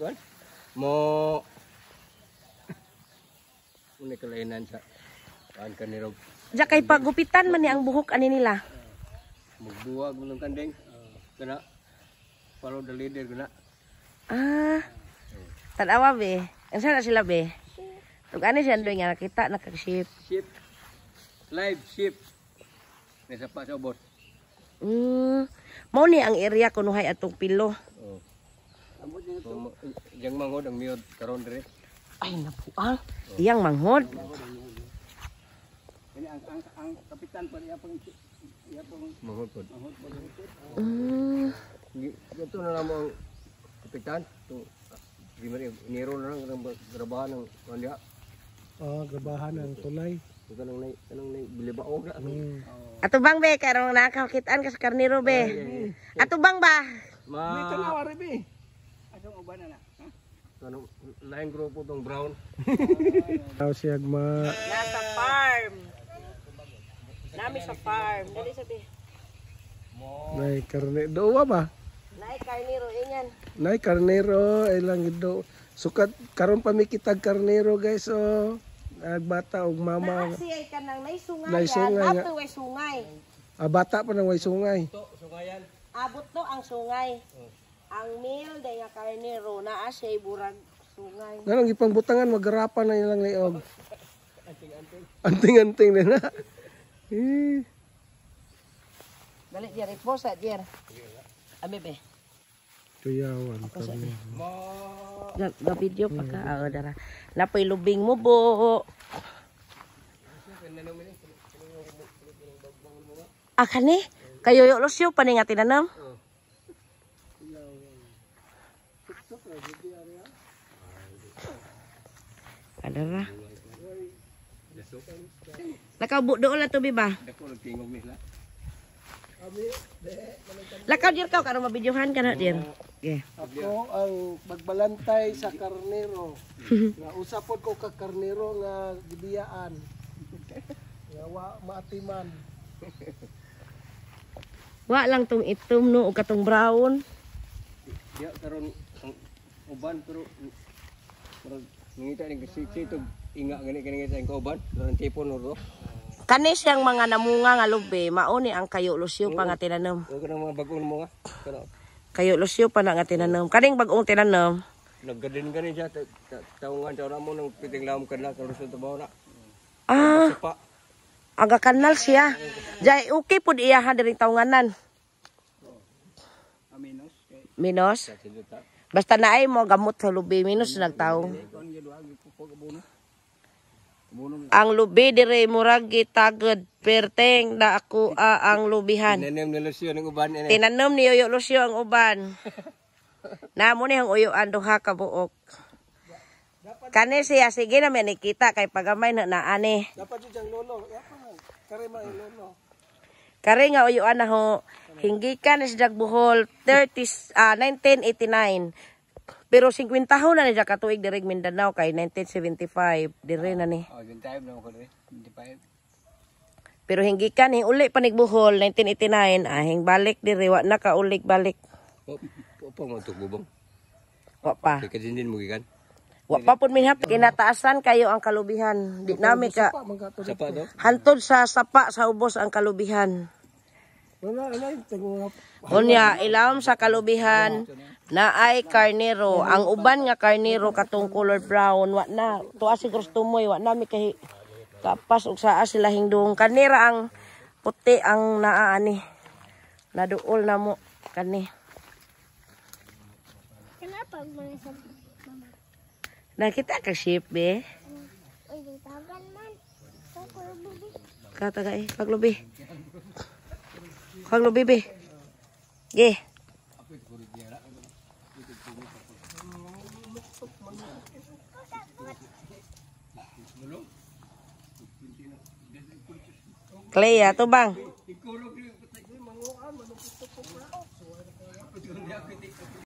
kan? Mo ini kelainan sa kan kaniro. Diya kay pagupitan man ni ang buhok ani nila. Magbuwag mo ng kandeng. Kana follow the leader kana. Ah. Tanawa be. Asa na sila be? Tug ani siya ndoy nga nakita nakag-ship. Ship. Live ship. Nasa pa sa bot. Mao ni ang area kunuhay atong pilo. Oh. Yang manghod ang miyod karon dire. Ay napuang. Iyang manghod. Ini ang kapitan pa niya pang Manghod pod. Ito na lang ang kapitan. Ito niro na lang ang grabahan ng kandiya. grabahan ng tulay. Kanang nay bilibaog na. Ato bang be karong nakakitaan ka sa karniro be. Ato bang ba? May tanawari be. Atong uban na. Kanang lain grupo tong brown. Daw siya Nasa farm. Nami sa farm. Dali sabi. Nay karne doa ba? Nay karniro inyan. Nay karnero ilang do. Sukat karon pa mi kitag karnero guys oh. Nagbata og mama. Naasiyay ka nang nay sungay. Nay sungay nga. Ato way sungay. Bata pa nang way sungay. Sungayan. Abot to ang sungay. Ang meal day nga karniro naa siya burag sungay. Ganong gipangbutangan magarapan na ilang liog. Anting-anting na. Dali dier iposa dier. Abi be. Tuyawan kami. Ga video pa ka dara. Napoy lubing mo bo. Kani kayo yo losyo pa ni nga tinanam. Adara. Lakaw doon lang to biba. Dako nagtingog nila. Lakaw dir ka karon mabidyohan ka na dir. Okay. Ako ang magbalantay sa karnero. Nga usapod ko ka karnero nga gibiyaan. Nga maatiman. Wa lang tong itom no o katong brown. Ya karon ang uban pero ngita ni kasi tog inga gani sa uban. Karon tipon no. Kani siyang mga namunga nga lubi, mao ni ang kayo lusyo pa nga tinanam. O kanang mga bagong mo nga. Kana Kayo lusyo pa na nga tinanam. Kaning bagong tinanam. naggadin gani siya taungan sa mo nang piting lam kanla karon sa tabaw na. Ah, Pa. aga kanal siya. Jay okay pud iya ha diring taunganan. Minos. Basta naay mo gamot sa lubi minus nagtaong. Ang lubi dire murag gitaged perteng da ako ang lubihan. Tinanom ni Lucio ng uban ini. Tinanom ni Uyo Lucio ang uban. Namo ni ang uyuan duha ka buok. Kani siya sige na may nakita kay pagamay na naani. Dapat jud ang lolo. Kare ma lolo. Kare nga uyuan na ho hinggikan sa Jagbuhol 1989. Pero 50 taon na niya katuig direk Mindanao kay 1975 dire na ni. Oh, yung time na ko dire. 25. Pero hinggikan hing uli panigbuhol 1989 hing balik dire wa na ka ulik balik. Opo mo tugubong. Wa pa. Kay kadin mo gikan. Wa pa pud minhap kinataasan kayo ang kalubihan. Di nami ka Sapa do. hantod sa sapa sa ubos ang kalubihan. Wala tingo. Unya ilawom sa kalubihan na ay karnero. Ang uban nga karnero katong color brown wa na tuwa siguro tumoy wa nami kay kapas og saa sila hingdong kanira ang puti ang naaani. Naduol na mo kani. Kenapa mga sa mama? Nakita ka sheep be? Uy, tagan man. Kakulubi. Kata kay paglubi. Paglubi be. Ge. Clea to bang.